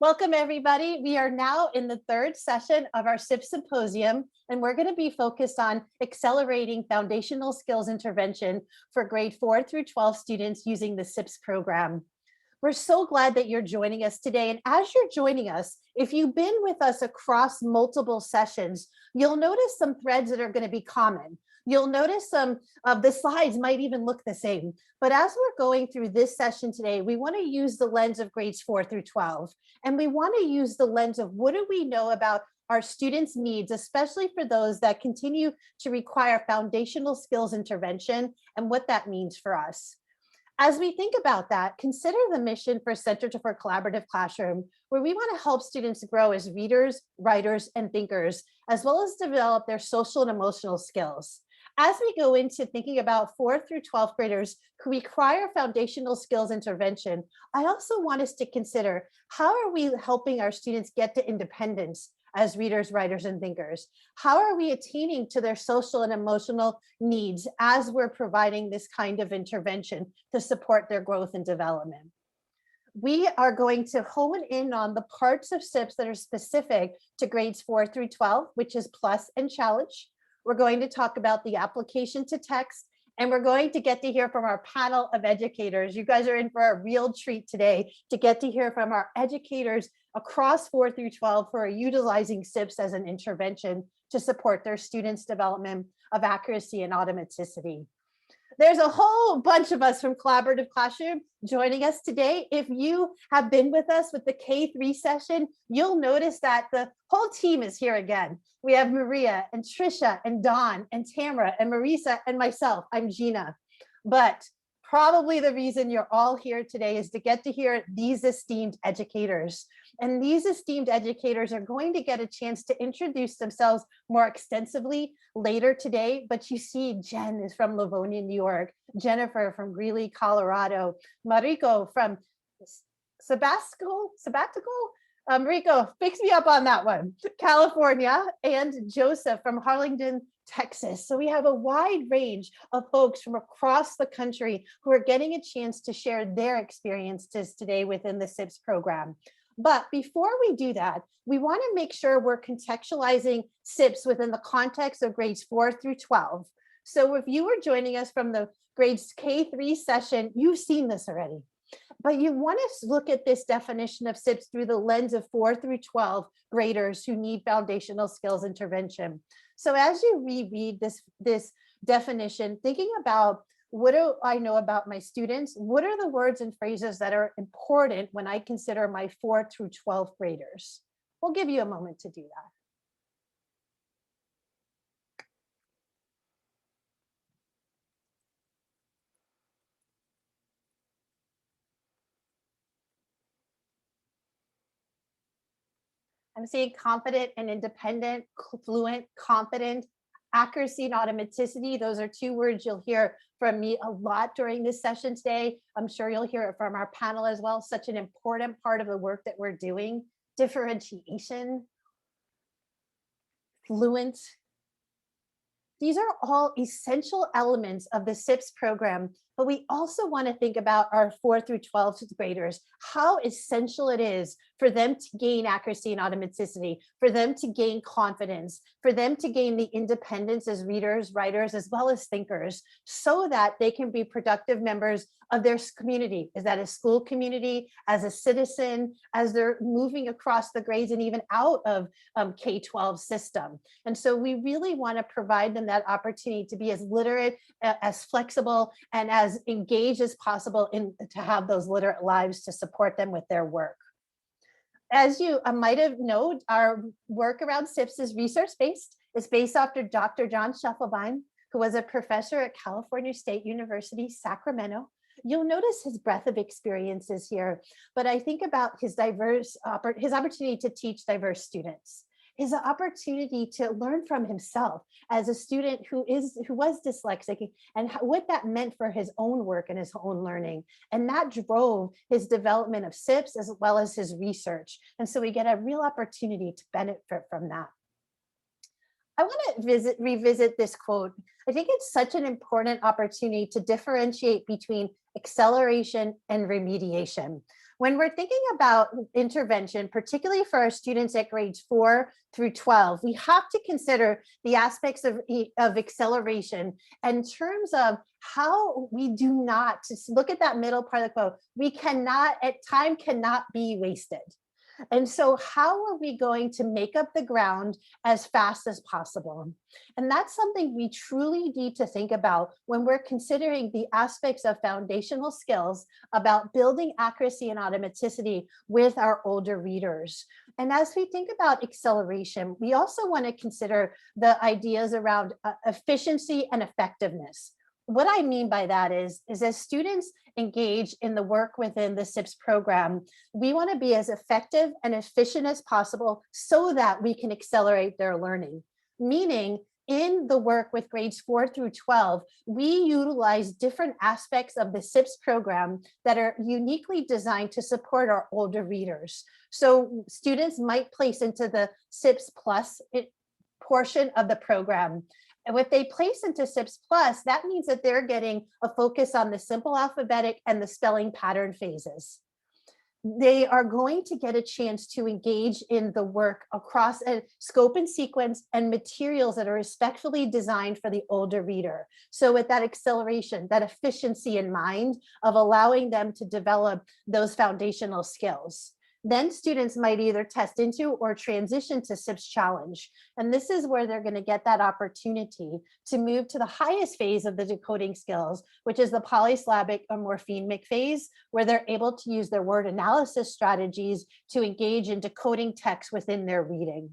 Welcome, everybody. We are now in the third session of our SIP Symposium, and we're going to be focused on accelerating foundational skills intervention for grade 4 through 12 students using the SIPS program. We're so glad that you're joining us today. And as you're joining us, if you've been with us across multiple sessions, you'll notice some threads that are going to be common. You'll notice some of the slides might even look the same. But as we're going through this session today, we want to use the lens of grades 4 through 12. And we want to use the lens of what do we know about our students' needs, especially for those that continue to require foundational skills intervention and what that means for us. As we think about that, consider the mission for Center for Collaborative Classroom, where we want to help students grow as readers, writers, and thinkers, as well as develop their social and emotional skills. As we go into thinking about 4th through 12th graders who require foundational skills intervention, I also want us to consider how are we helping our students get to independence as readers, writers, and thinkers? How are we attaining to their social and emotional needs as we're providing this kind of intervention to support their growth and development? We are going to hone in on the parts of SIPs that are specific to grades 4 through 12, which is plus and challenge. We're going to talk about the application to text, and we're going to get to hear from our panel of educators. You guys are in for a real treat today to get to hear from our educators across 4 through 12 who are utilizing SIPs as an intervention to support their students' development of accuracy and automaticity. There's a whole bunch of us from Collaborative Classroom joining us today. If you have been with us with the K3 session, you'll notice that the whole team is here again. We have Maria and Trisha and Dawn and Tamara and Marisa and myself. I'm Gina. But probably the reason you're all here today is to get to hear these esteemed educators. And these esteemed educators are going to get a chance to introduce themselves more extensively later today. But you see, Jen is from Livonia, New York, Jennifer from Greeley, Colorado, Mariko from Sabbatical, Mariko, fix me up on that one, California, and Joseph from Harlingen, Texas. So we have a wide range of folks from across the country who are getting a chance to share their experiences today within the SIPS program. But before we do that, we want to make sure we're contextualizing SIPs within the context of grades 4 through 12. So if you were joining us from the grades K3 session, you've seen this already. But you want to look at this definition of SIPs through the lens of 4 through 12 graders who need foundational skills intervention. So as you reread this definition, thinking about what do I know about my students? What are the words and phrases that are important when I consider my 4 through 12 graders? We'll give you a moment to do that. I'm seeing confident and independent, fluent, confident, accuracy and automaticity. Those are 2 words you'll hear from me a lot during this session today. I'm sure you'll hear it from our panel as well. Such an important part of the work that we're doing. Differentiation, fluent. These are all essential elements of the SIPS program, but we also want to think about our 4 through 12 graders, how essential it is for them to gain accuracy and automaticity, for them to gain confidence, for them to gain the independence as readers, writers, as well as thinkers, so that they can be productive members of their community. Is that a school community, as a citizen, as they're moving across the grades and even out of K-12 system. And so we really want to provide them that opportunity to be as literate, as flexible, and as engaged as possible to have those literate lives to support them with their work. As you might have known, our work around SIPs is research-based. It's based after Dr. John Scheffelbein, who was a professor at California State University, Sacramento. You'll notice his breadth of experiences here, but I think about his opportunity to teach diverse students, his opportunity to learn from himself as a student who was dyslexic, and what that meant for his own work and his own learning. And that drove his development of SIPs as well as his research. And so we get a real opportunity to benefit from that. I want to revisit this quote. I think it's such an important opportunity to differentiate between acceleration and remediation. When we're thinking about intervention, particularly for our students at grades 4 through 12, we have to consider the aspects of acceleration in terms of how we do not, just look at that middle part of the quote, we cannot, time cannot be wasted. And so how are we going to make up the ground as fast as possible? And that's something we truly need to think about when we're considering the aspects of foundational skills about building accuracy and automaticity with our older readers. And as we think about acceleration, we also want to consider the ideas around efficiency and effectiveness. What I mean by that is as students engage in the work within the SIPS program, we want to be as effective and efficient as possible so that we can accelerate their learning. Meaning, in the work with grades 4 through 12, we utilize different aspects of the SIPS program that are uniquely designed to support our older readers. So students might place into the SIPS Plus portion of the program. And if they place into SIPS Plus, that means that they're getting a focus on the simple alphabetic and the spelling pattern phases. They are going to get a chance to engage in the work across a scope and sequence and materials that are respectfully designed for the older reader. So with that acceleration, that efficiency in mind of allowing them to develop those foundational skills. Then students might either test into or transition to SIPS Challenge. And this is where they're going to get that opportunity to move to the highest phase of the decoding skills, which is the polysyllabic or morphemic phase, where they're able to use their word analysis strategies to engage in decoding text within their reading.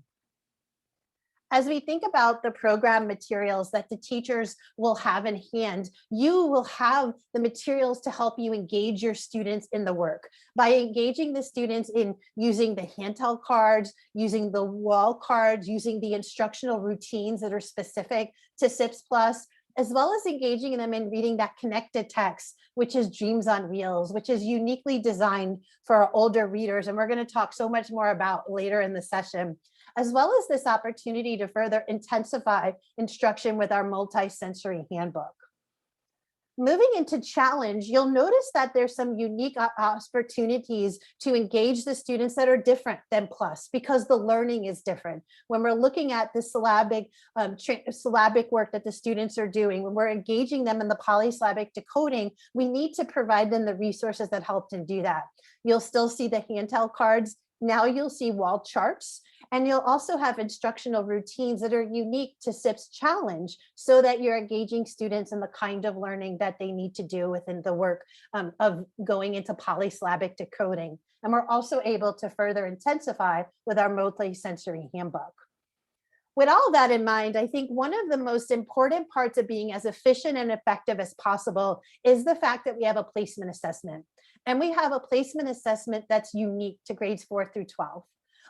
As we think about the program materials that the teachers will have in hand, you will have the materials to help you engage your students in the work. By engaging the students in using the handheld cards, using the wall cards, using the instructional routines that are specific to SIPS Plus, as well as engaging them in reading that connected text, which is Dreams on Wheels, which is uniquely designed for our older readers. And we're going to talk so much more about later in the session, as well as this opportunity to further intensify instruction with our multi-sensory handbook. Moving into challenge, you'll notice that there's some unique opportunities to engage the students that are different than Plus because the learning is different. When we're looking at the syllabic work that the students are doing, when we're engaging them in the polysyllabic decoding, we need to provide them the resources that help them do that. You'll still see the handheld cards. Now you'll see wall charts, and you'll also have instructional routines that are unique to SIPS Challenge so that you're engaging students in the kind of learning that they need to do within the work of going into polysyllabic decoding. And we're also able to further intensify with our multi-sensory handbook. With all that in mind, I think one of the most important parts of being as efficient and effective as possible is the fact that we have a placement assessment. And we have a placement assessment that's unique to grades 4 through 12.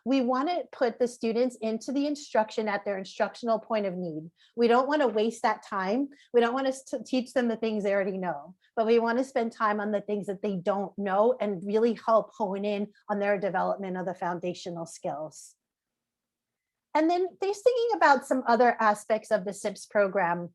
We want to put the students into the instruction at their instructional point of need. We don't want to waste that time. We don't want to teach them the things they already know, but we want to spend time on the things that they don't know and really help hone in on their development of the foundational skills. And then there's thinking about some other aspects of the SIPS program.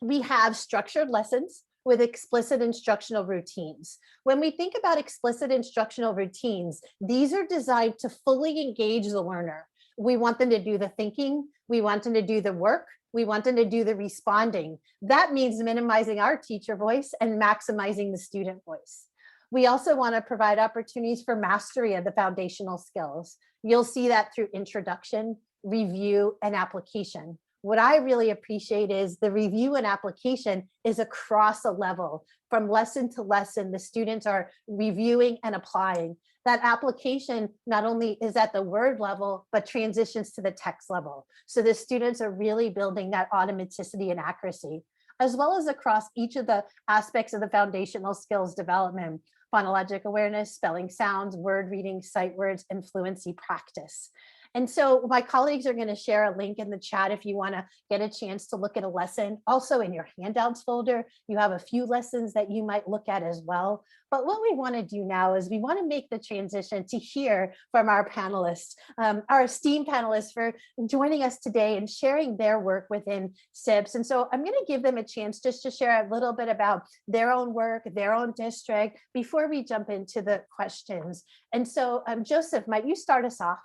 We have structured lessons with explicit instructional routines. When we think about explicit instructional routines, these are designed to fully engage the learner. We want them to do the thinking, we want them to do the work, we want them to do the responding. That means minimizing our teacher voice and maximizing the student voice. We also want to provide opportunities for mastery of the foundational skills. You'll see that through introduction, review, and application. What I really appreciate is the review and application is across a level. From lesson to lesson, the students are reviewing and applying. That application not only is at the word level, but transitions to the text level. So the students are really building that automaticity and accuracy, as well as across each of the aspects of the foundational skills development: phonologic awareness, spelling sounds, word reading, sight words, and fluency practice. And so my colleagues are going to share a link in the chat if you want to get a chance to look at a lesson. Also in your handouts folder, you have a few lessons that you might look at as well. But what we want to do now is we want to make the transition to hear from our panelists, our esteemed panelists, for joining us today and sharing their work within SIPS. And so I'm going to give them a chance just to share a little bit about their own work, their own district, before we jump into the questions. And so Joseph, might you start us off?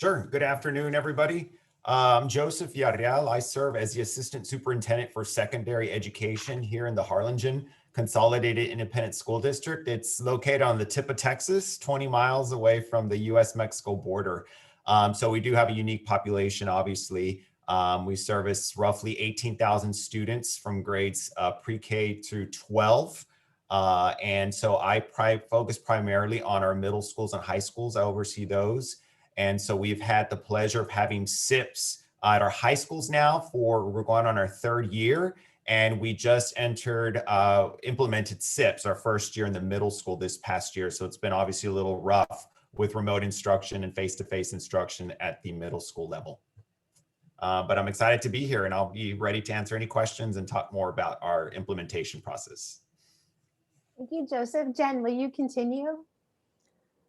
Sure. Good afternoon, everybody. I'm Joseph Yarriel. I serve as the Assistant Superintendent for Secondary Education here in the Harlingen Consolidated Independent School District. It's located on the tip of Texas, 20 miles away from the US-Mexico border. So we do have a unique population, obviously. We service roughly 18,000 students from grades pre-K through 12. And so I focus primarily on our middle schools and high schools. I oversee those. And so we've had the pleasure of having SIPs at our high schools now we're going on our third year. And we just implemented SIPs our first year in the middle school this past year. So it's been obviously a little rough with remote instruction and face-to-face instruction at the middle school level. But I'm excited to be here, and I'll be ready to answer any questions and talk more about our implementation process. Thank you, Joseph. Jen, will you continue?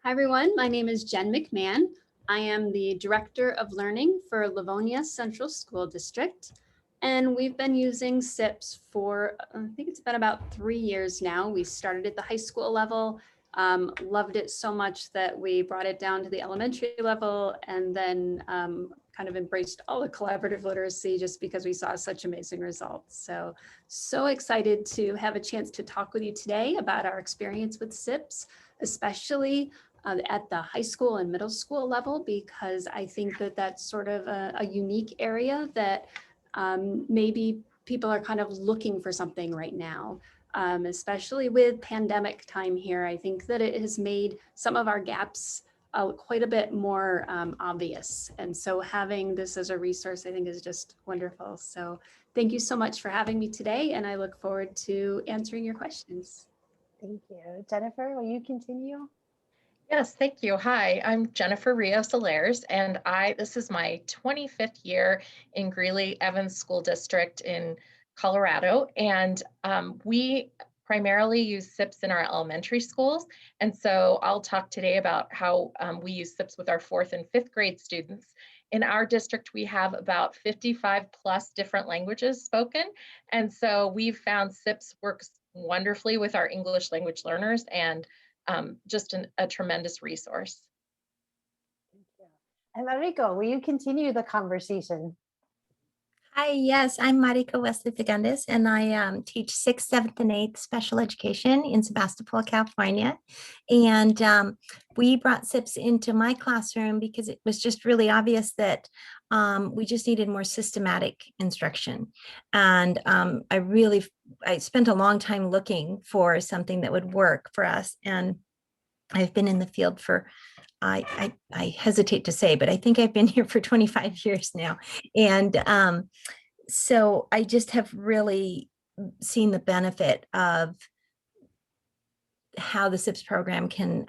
Hi, everyone. My name is Jen McMahon. I am the Director of Learning for Livonia Central School District. And we've been using SIPs for, I think it's been about 3 years now. We started at the high school level, loved it so much that we brought it down to the elementary level, and then kind of embraced all the collaborative literacy just because we saw such amazing results. So excited to have a chance to talk with you today about our experience with SIPs, especially at the high school and middle school level, because I think that that's sort of a unique area that maybe people are kind of looking for something right now, especially with pandemic time here. I think that it has made some of our gaps quite a bit more obvious. And so having this as a resource, I think, is just wonderful. So thank you so much for having me today, and I look forward to answering your questions. Thank you. Jennifer, will you continue? Yes, thank you. Hi, I'm Jennifer Rios-Alers, and this is my 25th year in Greeley-Evans School District in Colorado. And we primarily use SIPs in our elementary schools. And so I'll talk today about how we use SIPs with our 4th and 5th grade students. In our district, we have about 55 plus different languages spoken. And so we've found SIPs works wonderfully with our English language learners, and just a tremendous resource. Thank you. And Mariko, will you continue the conversation? Hi, yes, I'm Mariko Wesley-Fagundes, and I teach 6th, 7th, and 8th special education in Sebastopol, California. And we brought SIPs into my classroom because it was just really obvious that we just needed more systematic instruction. And I spent a long time looking for something that would work for us. And I've been in the field for, I hesitate to say, but I think I've been here for 25 years now. And so I just have really seen the benefit of how the SIPS program can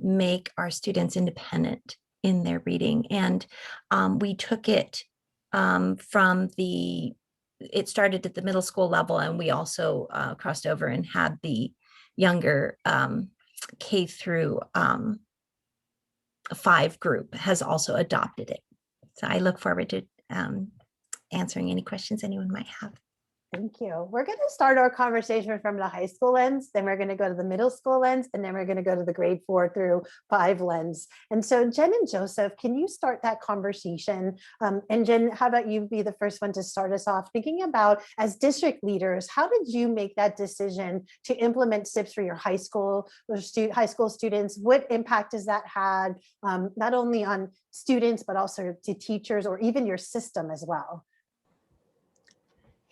make our students independent in their reading. And we took it it started at the middle school level, and we also crossed over and had the younger K through 5 group has also adopted it. So I look forward to answering any questions anyone might have. Thank you. We're going to start our conversation from the high school lens, then we're going to go to the middle school lens, and then we're going to go to the grade 4 through 5 lens. And so Jen and Joseph, can you start that conversation? And Jen, how about you be the first one to start us off, thinking about, as district leaders, how did you make that decision to implement SIPs for your high school students? What impact has that had, not only on students, but also to teachers or even your system as well?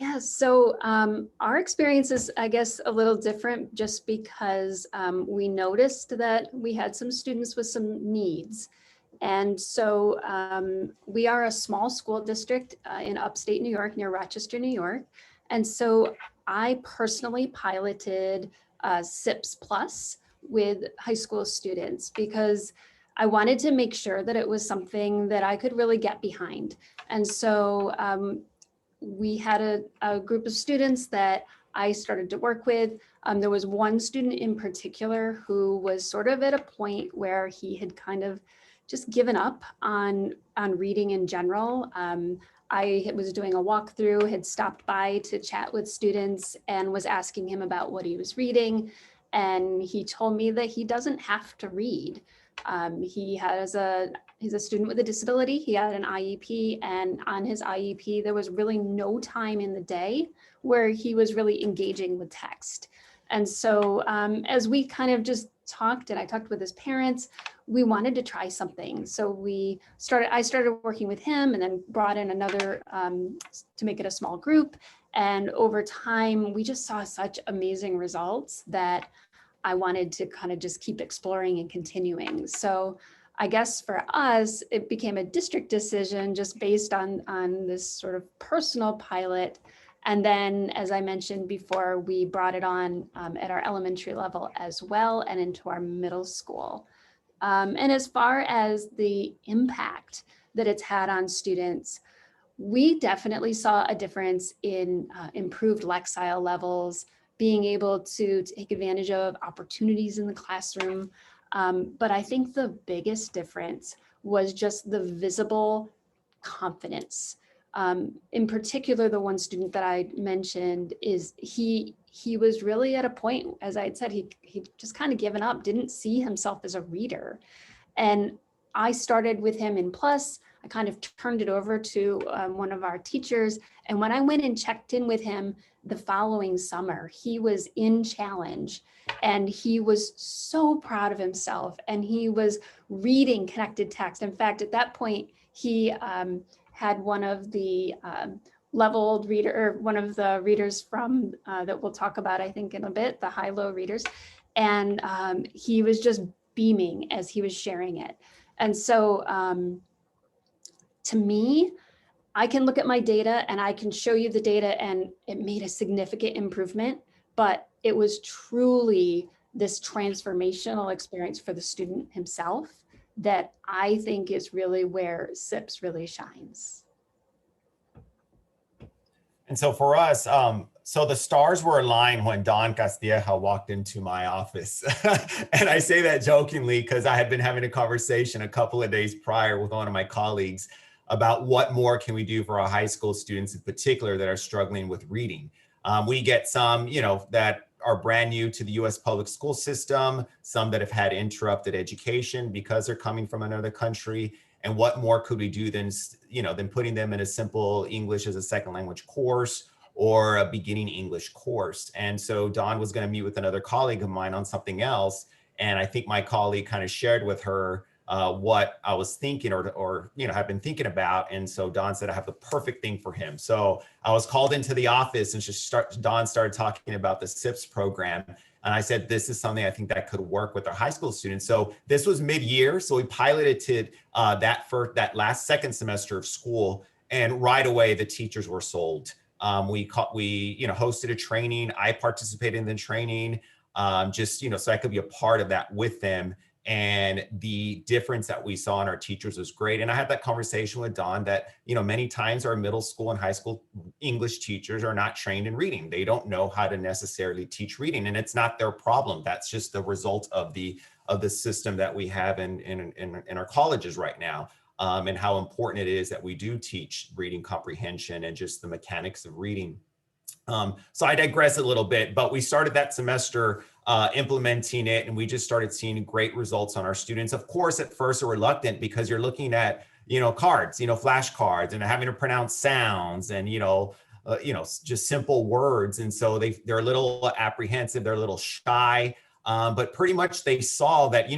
Yeah, so our experience is, I guess, a little different just because we noticed that we had some students with some needs. And so we are a small school district in upstate New York, near Rochester, New York. And so I personally piloted SIPS Plus with high school students because I wanted to make sure that it was something that I could really get behind. And so we had a group of students that I started to work with. There was one student in particular who was sort of at a point where he had kind of just given up on reading in general. I was doing a walkthrough, had stopped by to chat with students and was asking him about what he was reading. And he told me that he doesn't have to read. He's a student with a disability. He had an IEP, and on his IEP, there was really no time in the day where he was really engaging with text. And so as we kind of just talked, and I talked with his parents, we wanted to try something. So I started working with him and then brought in another to make it a small group. And over time, we just saw such amazing results that I wanted to kind of just keep exploring and continuing. So I guess for us, it became a district decision just based on this sort of personal pilot. And then, as I mentioned before, we brought it on at our elementary level as well and into our middle school. And as far as the impact that it's had on students, we definitely saw a difference in improved Lexile levels, being able to take advantage of opportunities in the classroom. But I think the biggest difference was just the visible confidence. In particular, the one student that I mentioned is he was really at a point, as I had said, he just kind of given up, didn't see himself as a reader. And I started with him in Plus. I kind of turned it over to one of our teachers. And when I went and checked in with him the following summer, he was in Challenge and he was so proud of himself and he was reading connected text. In fact, at that point, he had one of the leveled reader, or one of the readers from that we'll talk about, I think in a bit, the high-low readers. And he was just beaming as he was sharing it. And so to me, I can look at my data and I can show you the data and it made a significant improvement, but it was truly this transformational experience for the student himself that I think is really where SIPS really shines. And so for us, so the stars were aligned when Don Castilleja walked into my office. And I say that jokingly because I had been having a conversation a couple of days prior with one of my colleagues about what more can we do for our high school students in particular that are struggling with reading. We get some, that are brand new to the US public school system, some that have had interrupted education because they're coming from another country. And what more could we do than putting them in a simple English as a second language course or a beginning English course. And so Dawn was going to meet with another colleague of mine on something else. And I think my colleague kind of shared with her what I was thinking or have been thinking about. And so Dawn said, I have the perfect thing for him. So I was called into the office and Dawn started talking about the SIPS program. And I said, this is something I think that could work with our high school students. So this was mid-year. So we piloted that last second semester of school. And right away, the teachers were sold. We hosted a training. I participated in the training so I could be a part of that with them. And the difference that we saw in our teachers was great. And I had that conversation with Dawn that, many times our middle school and high school English teachers are not trained in reading. They don't know how to necessarily teach reading, and it's not their problem. That's just the result of the system that we have in our colleges right now, and how important it is that we do teach reading comprehension and just the mechanics of reading. So I digress a little bit, but we started that semester implementing it, and we just started seeing great results on our students. Of course, at first are reluctant because you're looking at, cards, flashcards, and having to pronounce sounds and, just simple words. And so they're a little apprehensive, they're a little shy, but pretty much they saw that,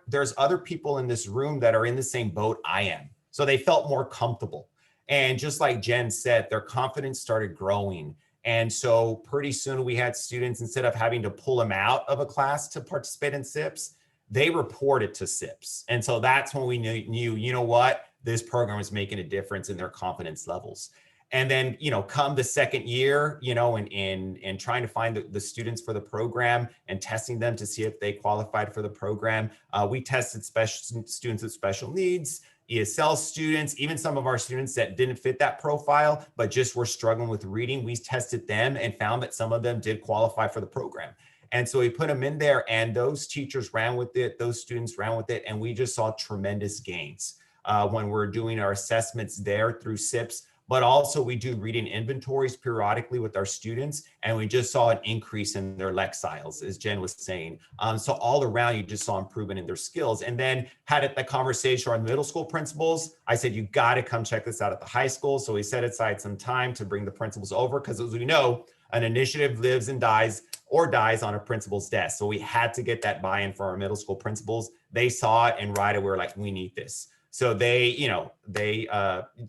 there's other people in this room that are in the same boat I am. So they felt more comfortable. And just like Jen said, their confidence started growing. And so pretty soon we had students, instead of having to pull them out of a class to participate in SIPS, they reported to SIPS. And so that's when we knew, this program was making a difference in their confidence levels. And then, come the second year, in trying to find the students for the program and testing them to see if they qualified for the program. We tested students with special needs, ESL students, even some of our students that didn't fit that profile, but just were struggling with reading. We tested them and found that some of them did qualify for the program. And so we put them in there, and those teachers ran with it, those students ran with it, and we just saw tremendous gains when we're doing our assessments there through SIPS. But also we do reading inventories periodically with our students, and we just saw an increase in their Lexiles, as Jen was saying. So all around, you just saw improvement in their skills. And then had the conversation on middle school principals. I said, you got to come check this out at the high school. So we set aside some time to bring the principals over, because as we know, an initiative lives and dies on a principal's desk. So we had to get that buy-in for our middle school principals. They saw it, and right away we're like, we need this. So they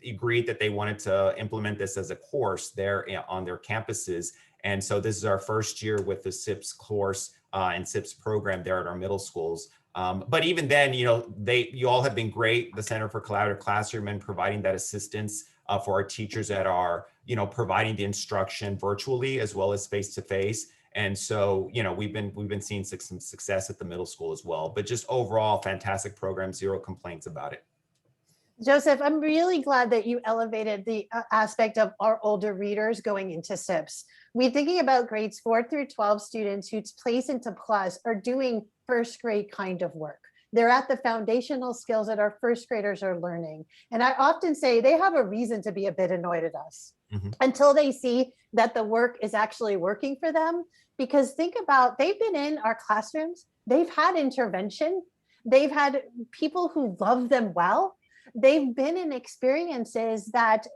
agreed that they wanted to implement this as a course there on their campuses. And so this is our first year with the SIPS course and SIPS program there at our middle schools. But even then, you all have been great, the Center for Collaborative Classroom, and providing that assistance for our teachers that are, providing the instruction virtually as well as face-to-face. And so, we've been seeing some success at the middle school as well. But just overall, fantastic program, zero complaints about it. Joseph, I'm really glad that you elevated the aspect of our older readers going into SIPS. We're thinking about grades 4 through 12 students who's placed into plus are doing first grade kind of work. They're at the foundational skills that our first graders are learning. And I often say they have a reason to be a bit annoyed at us until they see that the work is actually working for them. Because think about, they've been in our classrooms, they've had intervention, they've had people who love them well. They've been in experiences that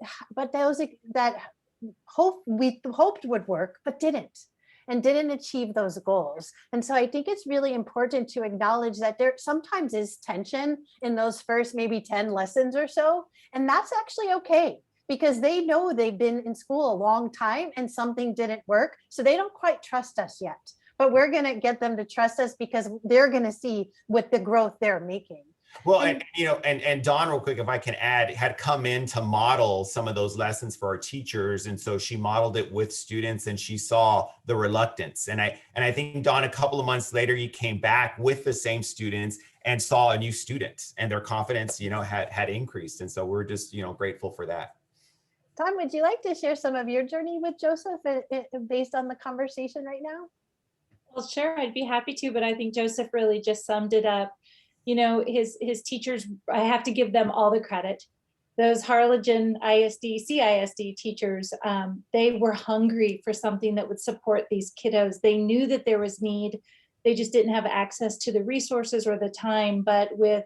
we hoped would work, but didn't achieve those goals. And so I think it's really important to acknowledge that there sometimes is tension in those first maybe 10 lessons or so. And that's actually okay, because they know they've been in school a long time and something didn't work. So they don't quite trust us yet, but we're going to get them to trust us because they're going to see with the growth they're making. Well, and Dawn, real quick, if I can add, had come in to model some of those lessons for our teachers. And so she modeled it with students, and she saw the reluctance. And I think, Dawn, a couple of months later, you came back with the same students and saw a new student, and their confidence, had increased. And so we're just, grateful for that. Dawn, would you like to share some of your journey with Joseph based on the conversation right now? Well, sure, I'd be happy to, but I think Joseph really just summed it up. His teachers, I have to give them all the credit. Those Harlingen ISD, CISD teachers, they were hungry for something that would support these kiddos. They knew that there was need. They just didn't have access to the resources or the time. But with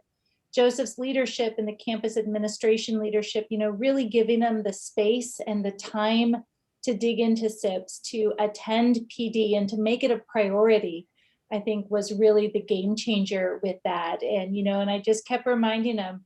Joseph's leadership and the campus administration leadership, really giving them the space and the time to dig into SIPS, to attend PD, and to make it a priority, I think was really the game changer with that. And, and I just kept reminding them,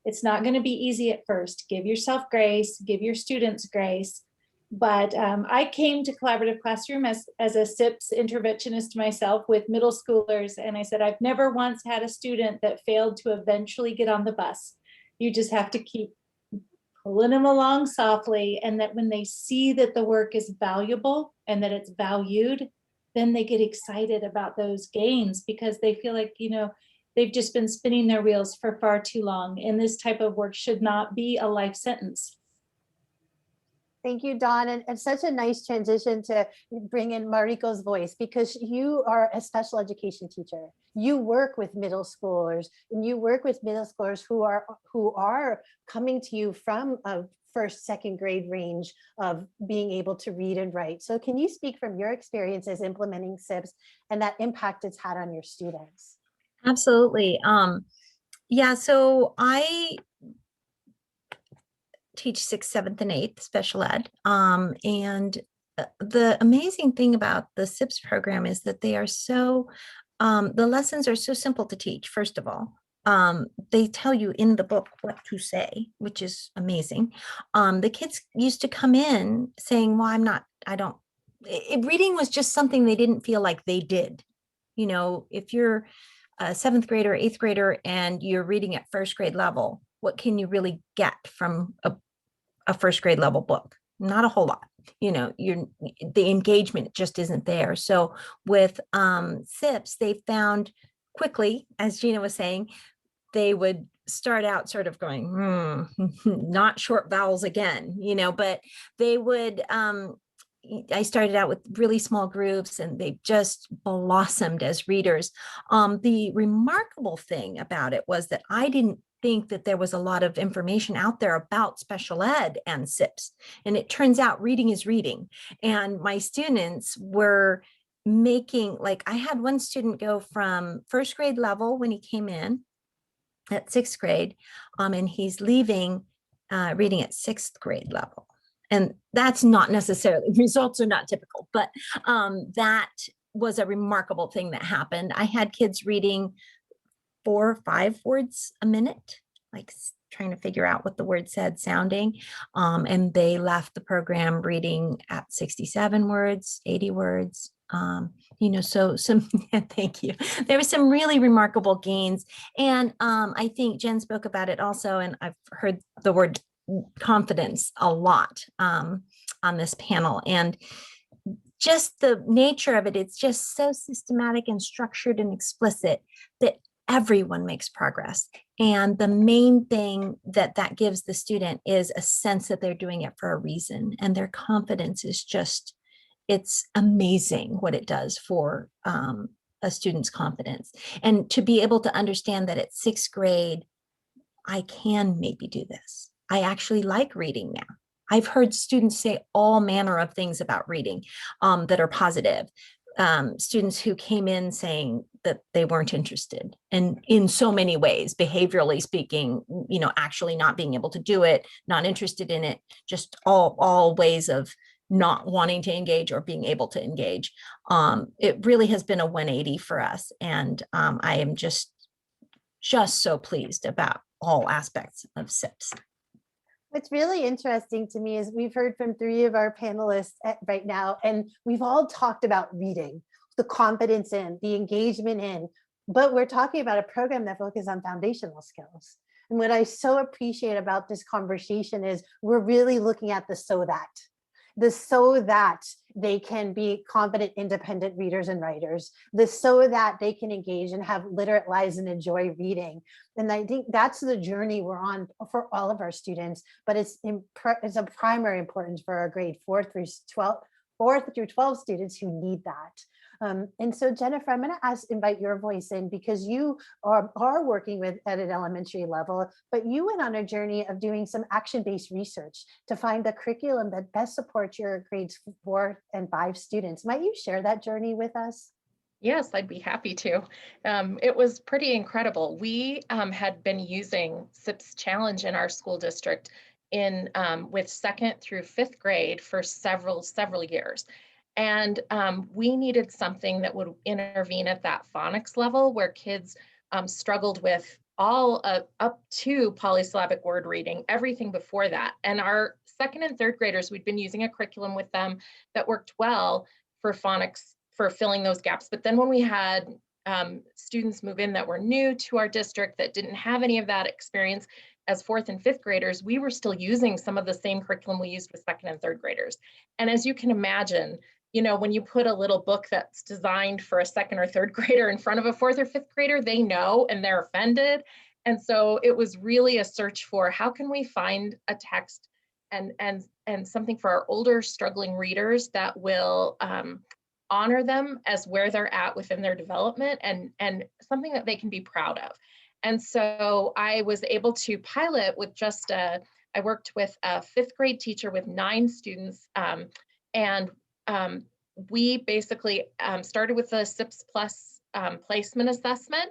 it's not going to be easy at first. Give yourself grace, give your students grace. But I came to Collaborative Classroom as a SIPS interventionist myself with middle schoolers. And I said, I've never once had a student that failed to eventually get on the bus. You just have to keep pulling them along softly. And that when they see that the work is valuable and that it's valued, then they get excited about those gains, because they feel like, they've just been spinning their wheels for far too long. And this type of work should not be a life sentence. Thank you, Dawn. And such a nice transition to bring in Mariko's voice, because you are a special education teacher. You work with middle schoolers, and you work with middle schoolers who are coming to you from a first, second grade range of being able to read and write. So can you speak from your experiences implementing SIPS and that impact it's had on your students? Absolutely. Yeah, so I teach 6th, 7th, and 8th special ed. And the amazing thing about the SIPS program is that they are so, the lessons are so simple to teach, first of all. They tell you in the book what to say, which is amazing. The kids used to come in saying, well, reading was just something they didn't feel like they did. If you're a 7th grader, 8th grader, and you're reading at first grade level, what can you really get from a first grade level book? not a whole lot. The engagement just isn't there. So with SIPs, they found quickly, as Gina was saying, they would start out sort of going, not short vowels again, but they would, I started out with really small groups and they just blossomed as readers. The remarkable thing about it was that I didn't think that there was a lot of information out there about special ed and SIPs. And it turns out reading is reading. And my students were making, like, I had one student go from first grade level when he came in at sixth grade, and he's leaving reading at sixth grade level. And that's not necessarily, results are not typical, but that was a remarkable thing that happened. I had kids reading 4 or 5 words a minute, like trying to figure out what the word said sounding. And they left the program reading at 67 words, 80 words. So some, thank you. There were some really remarkable gains. And I think Jen spoke about it also, and I've heard the word confidence a lot on this panel. And just the nature of it, it's just so systematic and structured and explicit that everyone makes progress. And the main thing that gives the student is a sense that they're doing it for a reason. And their confidence is just, it's amazing what it does for a student's confidence. And to be able to understand that at sixth grade, I can maybe do this. I actually like reading now. I've heard students say all manner of things about reading that are positive. Students who came in saying that they weren't interested, and in so many ways, behaviorally speaking, actually not being able to do it, not interested in it, just all ways of not wanting to engage or being able to engage. It really has been a 180 for us. And I am just so pleased about all aspects of SIPs. What's really interesting to me is we've heard from 3 of our panelists right now, and we've all talked about reading, the confidence in, the engagement in, but we're talking about a program that focuses on foundational skills. And what I so appreciate about this conversation is we're really looking at the so that they can be confident, independent readers and writers, so that they can engage and have literate lives and enjoy reading. And I think that's the journey we're on for all of our students, but it's of primary importance for our grade 4 through 12 students who need that. And so Jennifer, I'm going to invite your voice in, because you are working with at an elementary level, but you went on a journey of doing some action-based research to find the curriculum that best supports your grades 4 and 5 students. Might you share that journey with us? Yes, I'd be happy to. It was pretty incredible. We had been using SIPS Challenge in our school district with 2nd through 5th grade for several years. And we needed something that would intervene at that phonics level where kids struggled with all up to polysyllabic word reading, everything before that. And our 2nd and 3rd graders, we'd been using a curriculum with them that worked well for phonics, for filling those gaps. But then when we had students move in that were new to our district that didn't have any of that experience as 4th and 5th graders, we were still using some of the same curriculum we used with 2nd and 3rd graders. And as you can imagine, when you put a little book that's designed for a 2nd or 3rd grader in front of a 4th or 5th grader, they know and they're offended. And so it was really a search for how can we find a text and something for our older struggling readers that will honor them as where they're at within their development and something that they can be proud of. And so I was able to pilot with I worked with a 5th grade teacher with 9 students, and we basically started with the SIPS Plus placement assessment.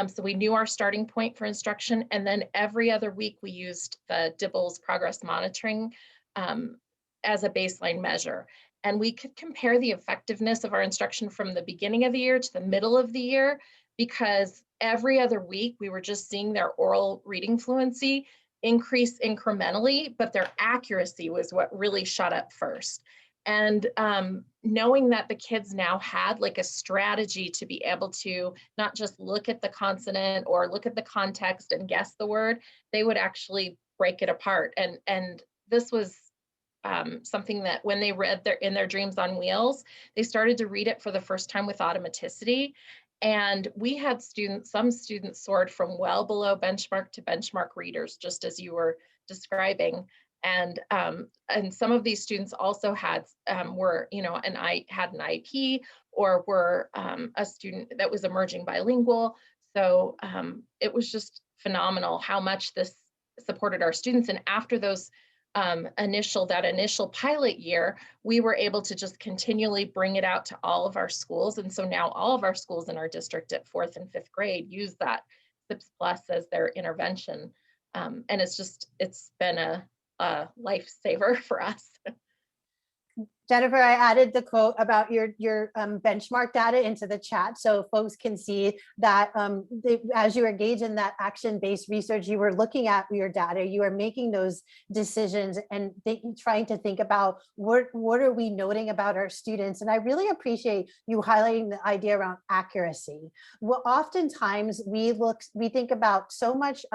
So we knew our starting point for instruction. And then every other week we used the DIBELS progress monitoring as a baseline measure. And we could compare the effectiveness of our instruction from the beginning of the year to the middle of the year, because every other week we were just seeing their oral reading fluency increase incrementally, but their accuracy was what really shot up first. And knowing that the kids now had like a strategy to be able to not just look at the consonant or look at the context and guess the word, they would actually break it apart. And this was something that when they read in their Dreams on Wheels, they started to read it for the first time with automaticity. And we had some students soared from well below benchmark to benchmark readers, just as you were describing. And some of these students also had were, had an IEP or were a student that was emerging bilingual. So it was just phenomenal how much this supported our students. And after those initial pilot year, we were able to just continually bring it out to all of our schools. And so now all of our schools in our district at 4th and 5th grade use that SIPS Plus as their intervention. And it's been a lifesaver for us. Jennifer, I added the quote about your benchmark data into the chat so folks can see that as you engage in that action-based research, you were looking at your data, you are making those decisions and trying to think about what are we noting about our students. And I really appreciate you highlighting the idea around accuracy. Well, oftentimes we think about so much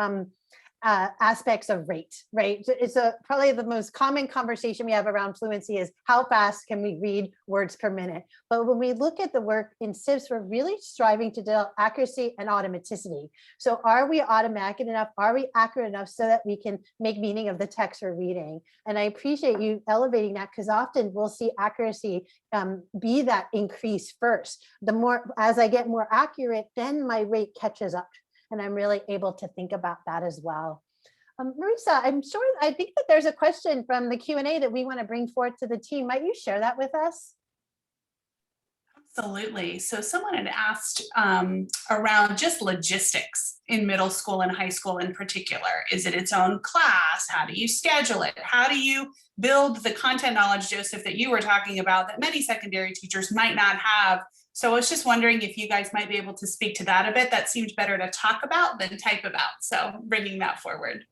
aspects of rate, right? It's probably the most common conversation we have around fluency is how fast can we read words per minute? But when we look at the work in SIPS, we're really striving to develop accuracy and automaticity. So are we automatic enough? Are we accurate enough so that we can make meaning of the text we're reading? And I appreciate you elevating that because often we'll see accuracy be that increase first. The more, as I get more accurate, then my rate catches up. And I'm really able to think about that as well. Marisa, I think that there's a question from the Q&A that we want to bring forth to the team. Might you share that with us? Absolutely. So someone had asked around just logistics in middle school and high school in particular. Is it its own class? How do you schedule it? How do you build the content knowledge, Joseph, that you were talking about that many secondary teachers might not have? So I was just wondering if you guys might be able to speak to that a bit. That seemed better to talk about than type about. So bringing that forward.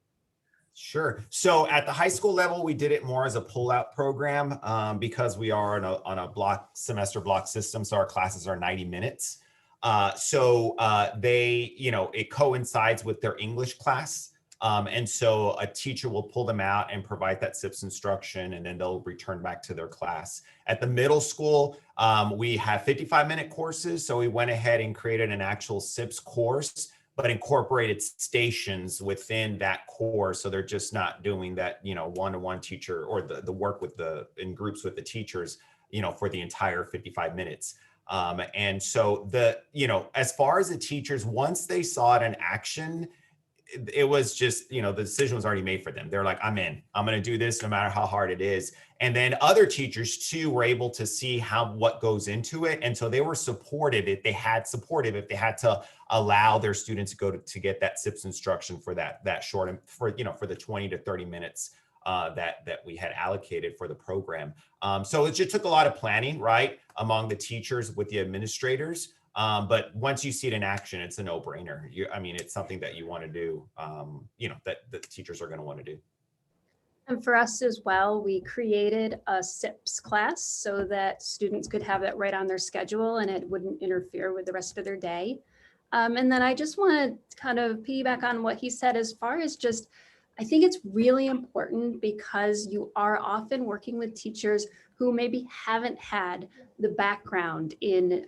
Sure. So at the high school level, we did it more as a pull-out program because we are on a semester block system. So our classes are 90 minutes. It coincides with their English class. And so a teacher will pull them out and provide that SIPS instruction, and then they'll return back to their class. At the middle school, we have 55-minute courses. So we went ahead and created an actual SIPS course, but incorporated stations within that course. So they're just not doing that, one-to-one teacher or the work in groups with the teachers, for the entire 55 minutes. And so as far as the teachers, once they saw it in action, it was just, the decision was already made for them. They're like, I'm in, I'm going to do this no matter how hard it is. And then other teachers too were able to see what goes into it. And so they were supportive if they had to allow their students to go to get that SIPS instruction for that short, for the 20 to 30 minutes that we had allocated for the program. So it just took a lot of planning, right, among the teachers with the administrators. But once you see it in action, it's a no-brainer. It's something that you want to do, that the teachers are going to want to do. And for us as well, we created a SIPS class so that students could have that right on their schedule and it wouldn't interfere with the rest of their day. And then I just want to kind of piggyback on what he said as far as just, I think it's really important because you are often working with teachers who maybe haven't had the background in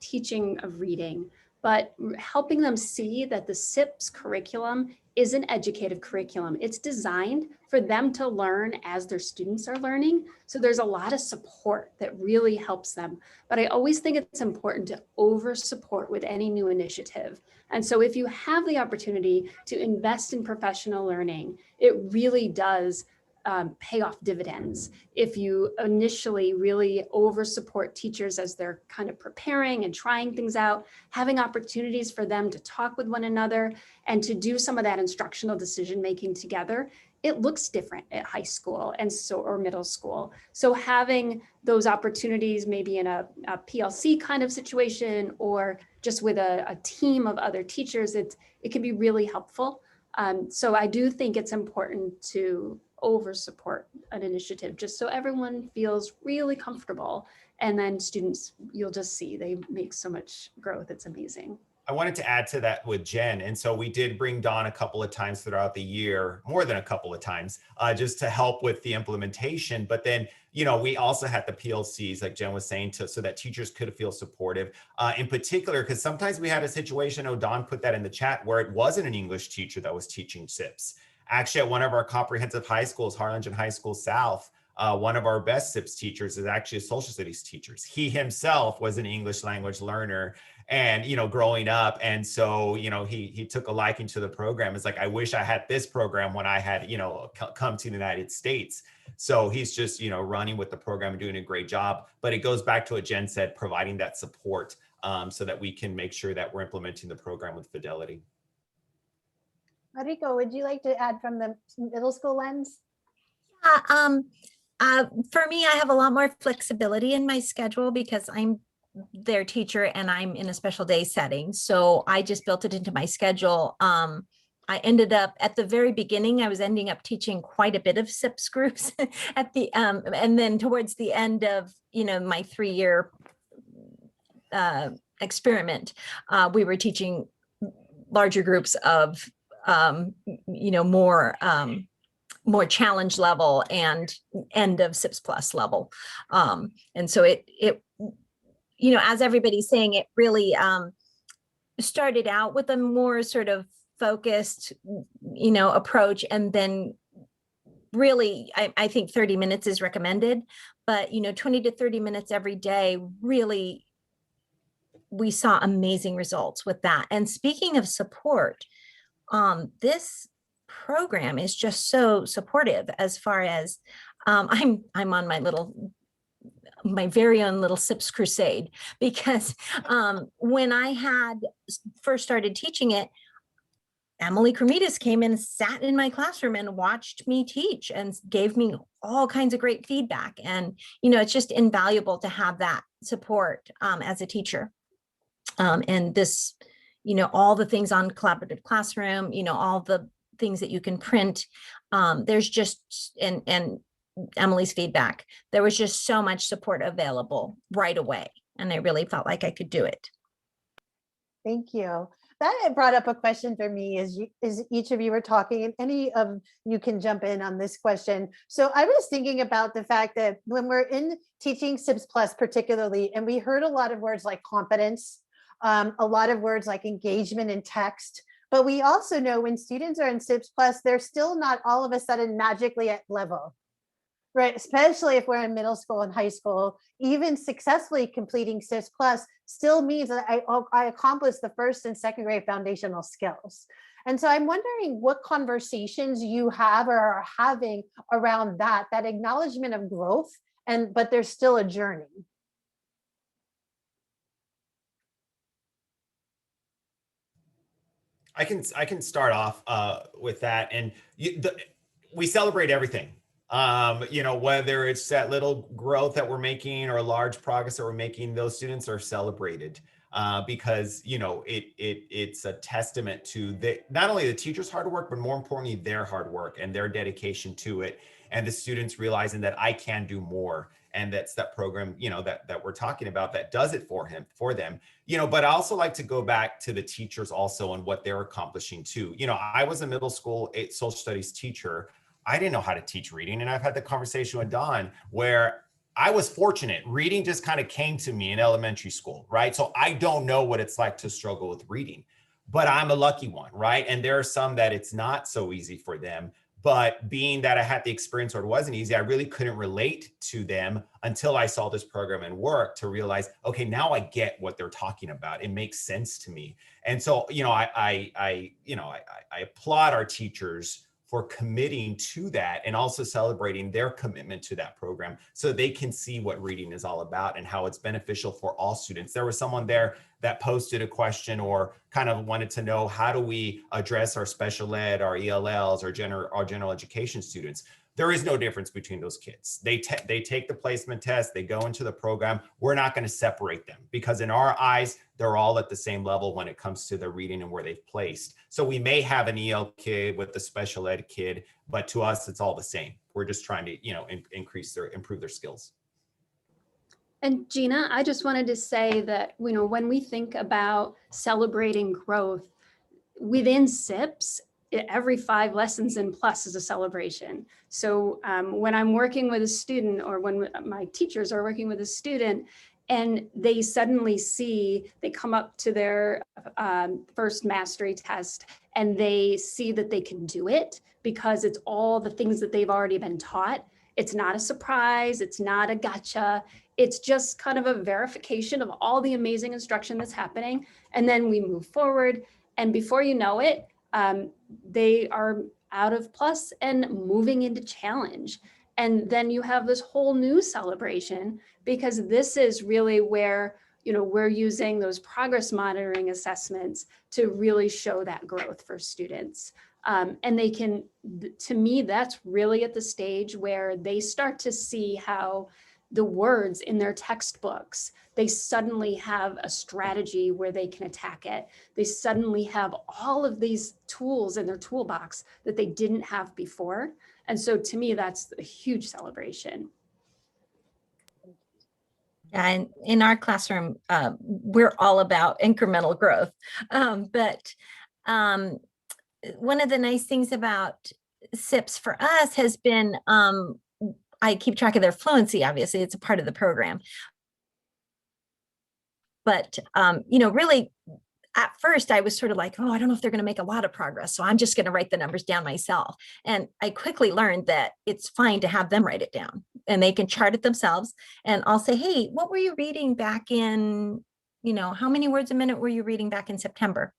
teaching of reading, but helping them see that the SIPS curriculum is an educative curriculum. It's designed for them to learn as their students are learning. So there's a lot of support that really helps them. But I always think it's important to over support with any new initiative. And so if you have the opportunity to invest in professional learning, it really does pay off dividends. If you initially really over support teachers as they're kind of preparing and trying things out, having opportunities for them to talk with one another and to do some of that instructional decision making together, it looks different at high school or middle school. So having those opportunities maybe in a PLC kind of situation or just with a team of other teachers, it can be really helpful. So I do think it's important to over support an initiative just so everyone feels really comfortable. And then students, you'll just see they make so much growth. It's amazing. I wanted to add to that with Jen. And so we did bring Dawn a couple of times throughout the year, more than a couple of times, just to help with the implementation. But then, you know, we also had the PLCs, like Jen was saying, so that teachers could feel supportive. In particular, because sometimes we had a situation, Dawn put that in the chat, where it wasn't an English teacher that was teaching SIPs. Actually, at one of our comprehensive high schools, Harlingen High School South, one of our best SIPs teachers is actually a social studies teacher. He himself was an English language learner and, you know, growing up. And so, you know, he took a liking to the program. It's like, I wish I had this program when I had, you know, come to the United States. So he's just, you know, running with the program and doing a great job. But it goes back to what Jen said, providing that support so that we can make sure that we're implementing the program with fidelity. Mariko, would you like to add from the middle school lens? For me, I have a lot more flexibility in my schedule because I'm their teacher and I'm in a special day setting. So I just built it into my schedule. I ended up at the very beginning, I was ending up teaching quite a bit of SIPS groups at the, and then towards the end of, you know, my 3-year experiment, we were teaching larger groups of, you know, more challenge level and end of SIPS plus level. And so it, you know, as everybody's saying, it really started out with a more sort of focused, you know, approach. And then really, I think 30 minutes is recommended, but, you know, 20 to 30 minutes every day, really, we saw amazing results with that. And speaking of support, this program is just so supportive as far as I'm on my very own little SIPS crusade, because when I had first started teaching it, Emily Cremidas came and sat in my classroom and watched me teach and gave me all kinds of great feedback. And, you know, it's just invaluable to have that support as a teacher. And this, you know, all the things on Collaborative Classroom, you know, all the things that you can print, there's just, and Emily's feedback, there was just so much support available right away. And I really felt like I could do it. Thank you. That brought up a question for me as each of you were talking, and any of you can jump in on this question. So I was thinking about the fact that when we're in teaching SIPS Plus particularly, and we heard a lot of words like competence, a lot of words like engagement and text, but we also know when students are in SIPS Plus, they're still not all of a sudden magically at level. Right, especially if we're in middle school and high school, even successfully completing SIPS Plus still means that I accomplished the first and second grade foundational skills. And so I'm wondering what conversations you have or are having around that acknowledgement of growth, but there's still a journey. I can start off with that, and we celebrate everything. You know, whether it's that little growth that we're making or large progress that we're making, those students are celebrated because, you know, it's a testament to not only the teacher's hard work, but more importantly, their hard work and their dedication to it. And the students realizing that I can do more. And that's that program, you know, that we're talking about that does it for them, you know. But I also like to go back to the teachers also and what they're accomplishing too. You know, I was a middle school social studies teacher. I didn't know how to teach reading. And I've had the conversation with Dawn where I was fortunate. Reading just kind of came to me in elementary school, right? So I don't know what it's like to struggle with reading, but I'm a lucky one, right? And there are some that it's not so easy for them. But being that I had the experience where it wasn't easy, I really couldn't relate to them until I saw this program and work to realize, okay, now I get what they're talking about. It makes sense to me. And so, you know, I applaud our teachers for committing to that and also celebrating their commitment to that program so they can see what reading is all about and how it's beneficial for all students. There was someone there that posted a question or kind of wanted to know, how do we address our special ed, our ELLs, our general education students? There is no difference between those kids. They take the placement test, they go into the program. We're not going to separate them because in our eyes, they're all at the same level when it comes to the reading and where they've placed. So we may have an EL kid with the special ed kid, but to us, it's all the same. We're just trying to, you know, improve their skills. And Gina, I just wanted to say that, you know, when we think about celebrating growth within SIPs, every 5 lessons in plus is a celebration. So when I'm working with a student, or when my teachers are working with a student, and they suddenly see, they come up to their first mastery test and they see that they can do it because it's all the things that they've already been taught. It's not a surprise, it's not a gotcha. It's just kind of a verification of all the amazing instruction that's happening. And then we move forward. And before you know it, they are out of plus and moving into challenge. And then you have this whole new celebration, because this is really where, you know, we're using those progress monitoring assessments to really show that growth for students. And they can, to me, that's really at the stage where they start to see how the words in their textbooks, they suddenly have a strategy where they can attack it. They suddenly have all of these tools in their toolbox that they didn't have before. And so to me, that's a huge celebration. Yeah, and in our classroom, we're all about incremental growth. But one of the nice things about SIPs for us has been, I keep track of their fluency, obviously, it's a part of the program. But, you know, really, at first I was sort of like, oh, I don't know if they're going to make a lot of progress, so I'm just going to write the numbers down myself. And I quickly learned that it's fine to have them write it down and they can chart it themselves. And I'll say, hey, what were you reading back in, you know, how many words a minute were you reading back in September?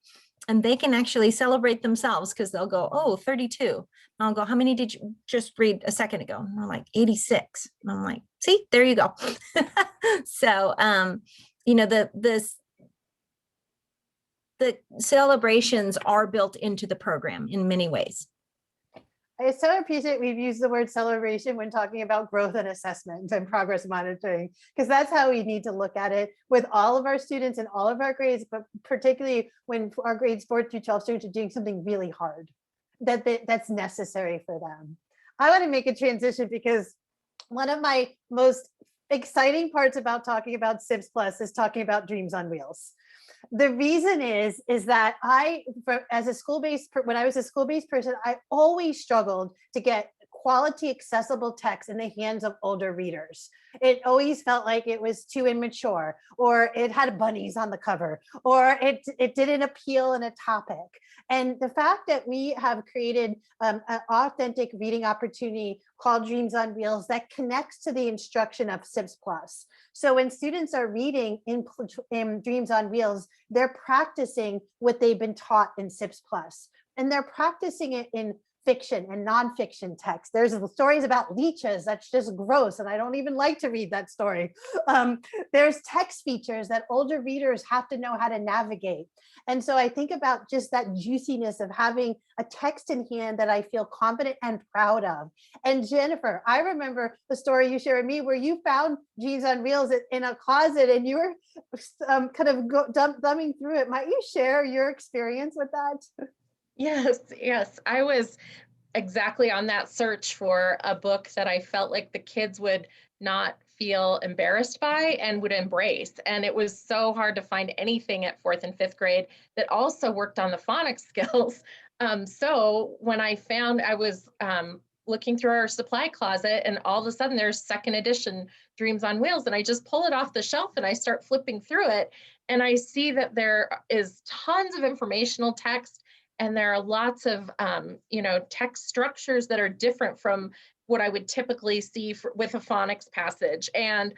And they can actually celebrate themselves, because they'll go, oh, 32. And I'll go, how many did you just read a second ago? And they're like, 86. And I'm like, see, there you go. So, you know, the celebrations are built into the program in many ways. I so appreciate we've used the word celebration when talking about growth and assessment and progress monitoring, because that's how we need to look at it with all of our students and all of our grades, but particularly when our grades 4 through 12 students are doing something really hard that's necessary for them. I want to make a transition, because one of my most exciting parts about talking about SIPs Plus is talking about Dreams on Wheels. The reason is that as a school-based, when I was a school-based person, I always struggled to get quality accessible text in the hands of older readers. It always felt like it was too immature, or it had bunnies on the cover, or it didn't appeal in a topic. And the fact that we have created an authentic reading opportunity called Dreams on Wheels that connects to the instruction of SIPs Plus. So when students are reading in Dreams on Wheels, they're practicing what they've been taught in SIPs Plus, and they're practicing it in fiction and nonfiction text. There's stories about leeches that's just gross, and I don't even like to read that story. There's text features that older readers have to know how to navigate. And so I think about just that juiciness of having a text in hand that I feel confident and proud of. And Jennifer, I remember the story you shared with me where you found Dreams on Wheels in a closet and you were kind of thumbing through it. Might you share your experience with that? Yes. I was exactly on that search for a book that I felt like the kids would not feel embarrassed by and would embrace. And it was so hard to find anything at 4th and 5th grade that also worked on the phonics skills. So when I was looking through our supply closet, and all of a sudden there's 2nd edition Dreams on Wheels, and I just pull it off the shelf and I start flipping through it, and I see that there is tons of informational text. And there are lots of, text structures that are different from what I would typically see with a phonics passage. And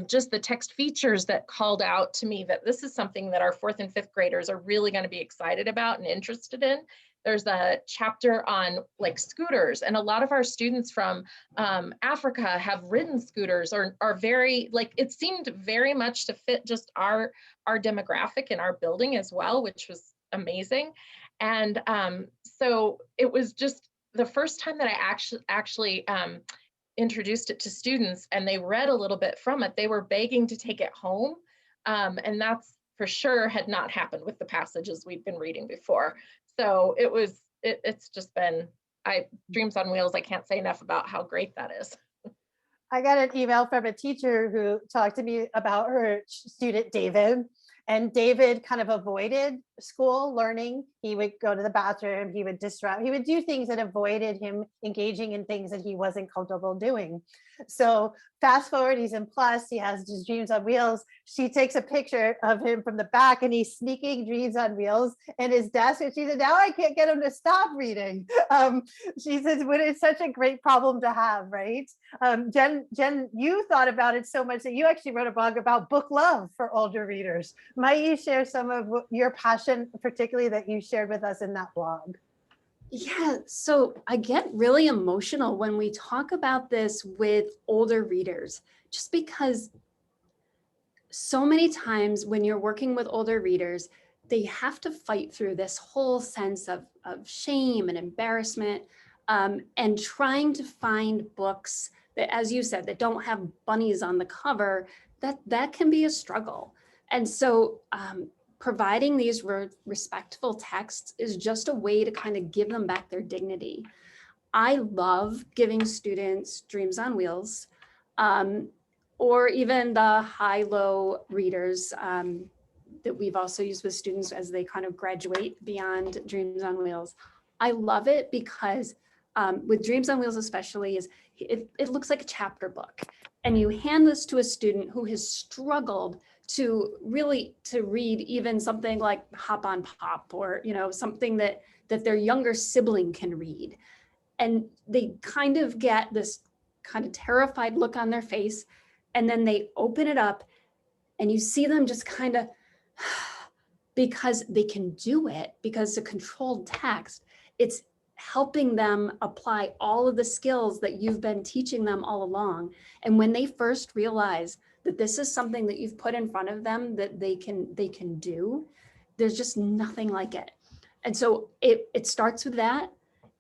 just the text features that called out to me that this is something that our 4th and 5th graders are really going to be excited about and interested in. There's a chapter on like scooters, and a lot of our students from Africa have ridden scooters, or are very, like, it seemed very much to fit just our demographic in our building as well, which was amazing. And so it was just the first time that I actually introduced it to students, and they read a little bit from it. They were begging to take it home. And that's for sure had not happened with the passages we'd been reading before. So it's just been, Dreams on Wheels, I can't say enough about how great that is. I got an email from a teacher who talked to me about her student, David. And David kind of avoided school learning. He would go to the bathroom, he would disrupt, he would do things that avoided him engaging in things that he wasn't comfortable doing. So fast forward, he's in Plus, he has his Dreams on Wheels. She takes a picture of him from the back and he's sneaking Dreams on Wheels in his desk. And she said, now I can't get him to stop reading. She says, "But it's such a great problem to have, right?" Jen, you thought about it so much that you actually wrote a blog about book love for older readers. Might you share some of your passion, particularly that you shared with us in that blog? Yeah, so I get really emotional when we talk about this with older readers, just because so many times when you're working with older readers, they have to fight through this whole sense of shame and embarrassment, and trying to find books that, as you said, that don't have bunnies on the cover, that can be a struggle. And so providing these respectful texts is just a way to kind of give them back their dignity. I love giving students Dreams on Wheels, or even the high-low readers that we've also used with students as they kind of graduate beyond Dreams on Wheels. I love it because with Dreams on Wheels especially, it looks like a chapter book. And you hand this to a student who has struggled to read even something like Hop on Pop, or something that their younger sibling can read. And they kind of get this kind of terrified look on their face, and then they open it up and you see them just kind of, because they can do it, because it's a controlled text, it's helping them apply all of the skills that you've been teaching them all along. And when they first realize that this is something that you've put in front of them that they can do, there's just nothing like it. And so it starts with that.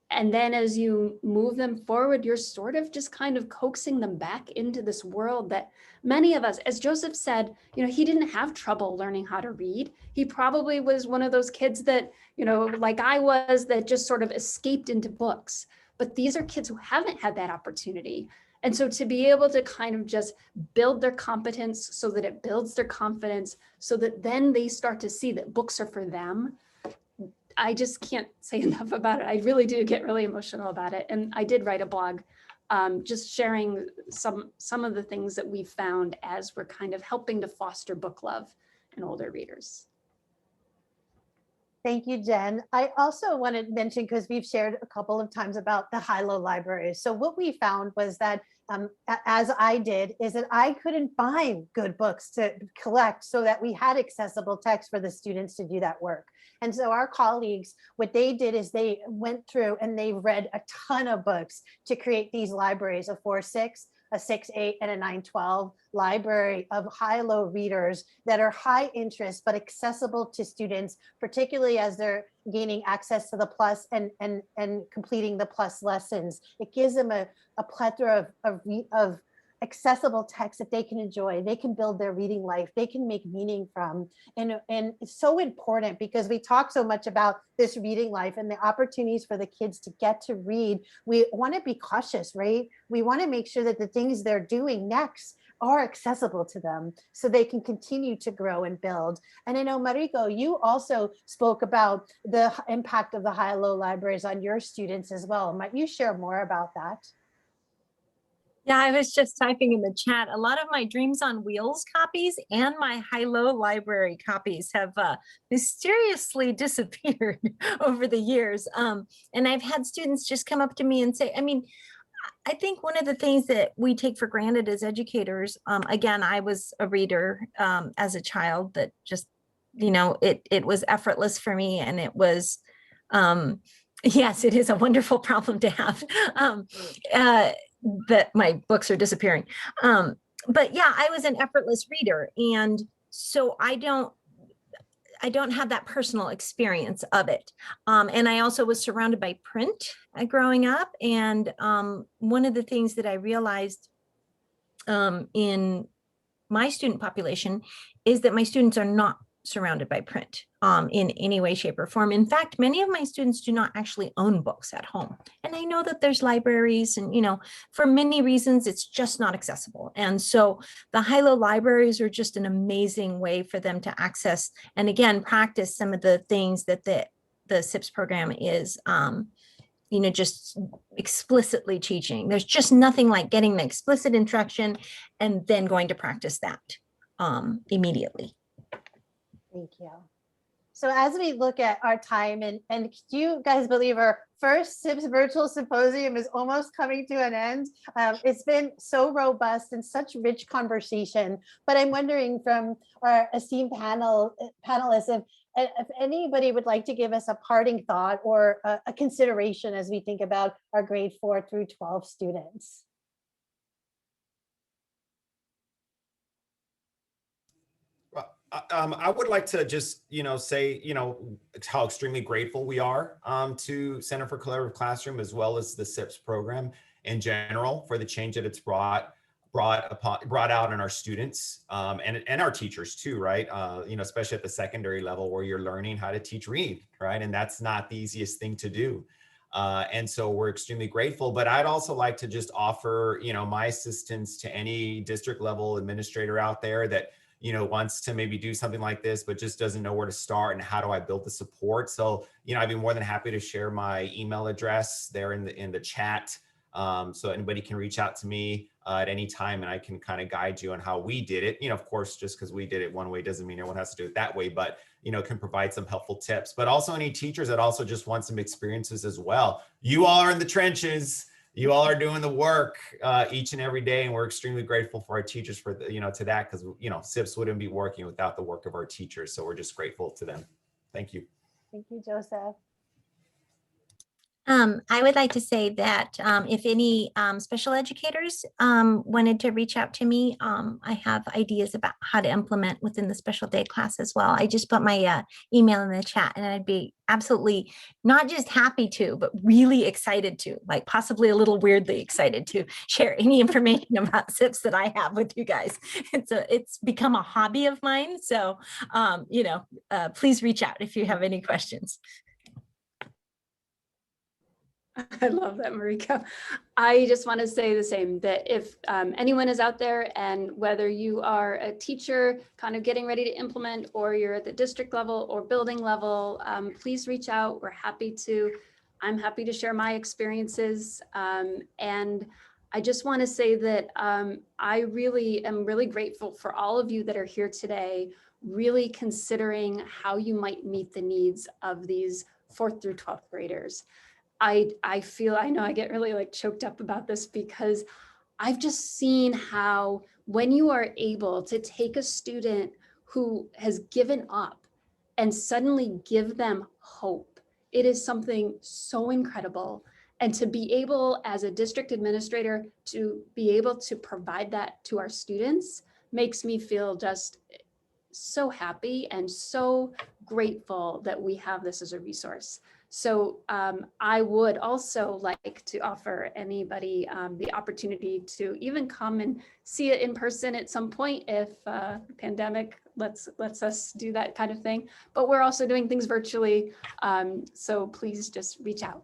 And then as you move them forward, you're sort of just kind of coaxing them back into this world that many of us, as Joseph said, he didn't have trouble learning how to read. He probably was one of those kids that, like I was, that just sort of escaped into books. But these are kids who haven't had that opportunity. And so to be able to kind of just build their competence so that it builds their confidence, so that then they start to see that books are for them, I just can't say enough about it. I really do get really emotional about it. And I did write a blog just sharing some of the things that we've found as we're kind of helping to foster book love in older readers. Thank you, Jen. I also want to mention, because we've shared a couple of times about the high-low libraries. So what we found was that, as I did, is that I couldn't find good books to collect so that we had accessible text for the students to do that work. And so our colleagues, what they did is they went through and they read a ton of books to create these libraries, a 4-6, a 6-8, and a 9-12 library of high-low readers that are high interest but accessible to students, particularly as they're gaining access to the Plus and completing the Plus lessons. It gives them a plethora of accessible text that they can enjoy, they can build their reading life, they can make meaning from. And it's so important because we talk so much about this reading life and the opportunities for the kids to get to read. We want to be cautious, right? We want to make sure that the things they're doing next are accessible to them so they can continue to grow and build. And I know, Mariko, you also spoke about the impact of the high-low libraries on your students as well. Might you share more about that? Yeah, I was just typing in the chat. A lot of my Dreams on Wheels copies and my high-low library copies have mysteriously disappeared over the years. And I've had students just come up to me and say, I think one of the things that we take for granted as educators, again, I was a reader as a child that just, it was effortless for me. And it was, yes, it is a wonderful problem to have. That my books are disappearing. But yeah, I was an effortless reader. And so I don't have that personal experience of it. And I also was surrounded by print growing up. And one of the things that I realized in my student population is that my students are not surrounded by print in any way, shape, or form. In fact, many of my students do not actually own books at home. And I know that there's libraries and, for many reasons, it's just not accessible. And so the high-low libraries are just an amazing way for them to access and, again, practice some of the things that the SIPS program is just explicitly teaching. There's just nothing like getting the explicit instruction and then going to practice that immediately. Thank you. So as we look at our time, and do you guys believe our first SIPS virtual symposium is almost coming to an end? It's been so robust and such rich conversation, but I'm wondering from our esteemed panelists, if anybody would like to give us a parting thought or a consideration as we think about our grade 4 through 12 students. I would like to just, say, how extremely grateful we are to Center for Collaborative Classroom, as well as the SIPS program in general, for the change that it's brought out in our students and our teachers too, right? Especially at the secondary level where you're learning how to teach read, right? And that's not the easiest thing to do. And so we're extremely grateful, but I'd also like to just offer, my assistance to any district level administrator out there that wants to maybe do something like this, but just doesn't know where to start and how do I build the support. So, I'd be more than happy to share my email address there in the chat. So anybody can reach out to me at any time and I can kind of guide you on how we did it. Of course, just because we did it one way doesn't mean everyone has to do it that way, but, can provide some helpful tips. But also any teachers that also just want some experiences as well. You all are in the trenches. You all are doing the work each and every day, and we're extremely grateful for our teachers for to that, because SIPS wouldn't be working without the work of our teachers. So we're just grateful to them. Thank you. Thank you, Joseph. I would like to say that if any special educators wanted to reach out to me, I have ideas about how to implement within the special day class as well. I just put my email in the chat, and I'd be absolutely not just happy to, but really excited to, like possibly a little weirdly excited to share any information about SIPS that I have with you guys. It's become a hobby of mine. So, please reach out if you have any questions. I love that, Marika. I just want to say the same, that if anyone is out there, and whether you are a teacher kind of getting ready to implement, or you're at the district level or building level, please reach out. I'm happy to share my experiences. And I just want to say that I really am really grateful for all of you that are here today, really considering how you might meet the needs of these 4th through 12th graders. I know I get really choked up about this, because I've just seen how when you are able to take a student who has given up and suddenly give them hope, it is something so incredible. And to be able, as a district administrator, to be able to provide that to our students makes me feel just so happy and so grateful that we have this as a resource. So I would also like to offer anybody the opportunity to even come and see it in person at some point, if the pandemic lets us do that kind of thing. But we're also doing things virtually, so please just reach out.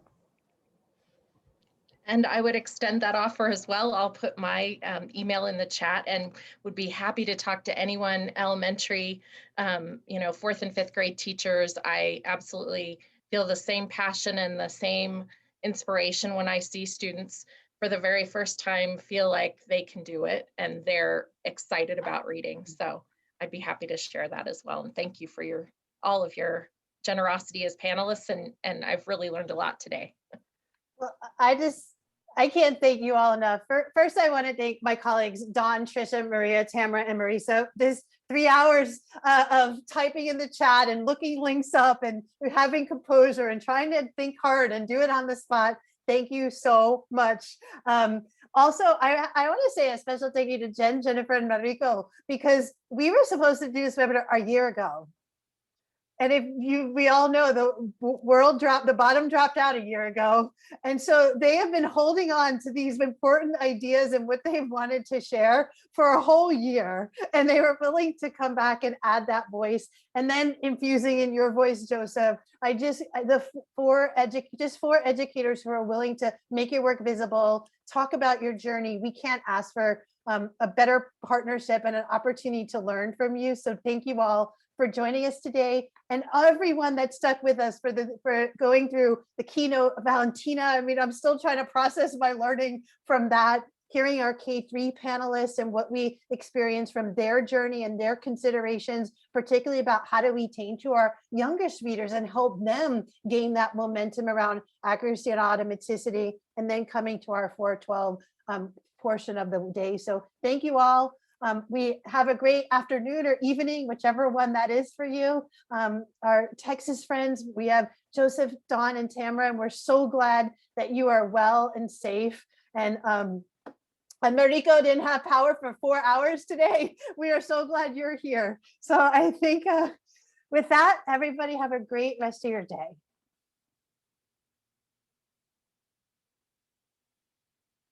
And I would extend that offer as well. I'll put my email in the chat, and would be happy to talk to anyone, elementary, 4th and 5th grade teachers. I absolutely feel the same passion and the same inspiration when I see students for the very first time feel like they can do it and they're excited about reading. So I'd be happy to share that as well. And thank you for all of your generosity as panelists. And I've really learned a lot today. Well, I can't thank you all enough. First, I want to thank my colleagues, Dawn, Trisha, Maria, Tamara, and Marisa. This 3 hours of typing in the chat and looking links up and having composure and trying to think hard and do it on the spot. Thank you so much. Also, I want to say a special thank you to Jen, Jennifer, and Mariko, because we were supposed to do this webinar a year ago. And we all know the bottom dropped out a year ago. And so they have been holding on to these important ideas and what they've wanted to share for a whole year. And they were willing to come back and add that voice. And then infusing in your voice, Joseph, four educators who are willing to make your work visible, talk about your journey. We can't ask for a better partnership and an opportunity to learn from you. So thank you all for joining us today, and everyone that stuck with us for going through the keynote. Valentina, I mean, I'm still trying to process my learning from that, hearing our K-3 panelists and what we experienced from their journey and their considerations, particularly about how do we attain to our youngest readers and help them gain that momentum around accuracy and automaticity, and then coming to our 412 portion of the day. So thank you all. We have a great afternoon or evening, whichever one that is for you. Our Texas friends, we have Joseph, Dawn, and Tamara, and we're so glad that you are well and safe. And Mariko didn't have power for 4 hours today. We are so glad you're here. So I think with that, everybody have a great rest of your day.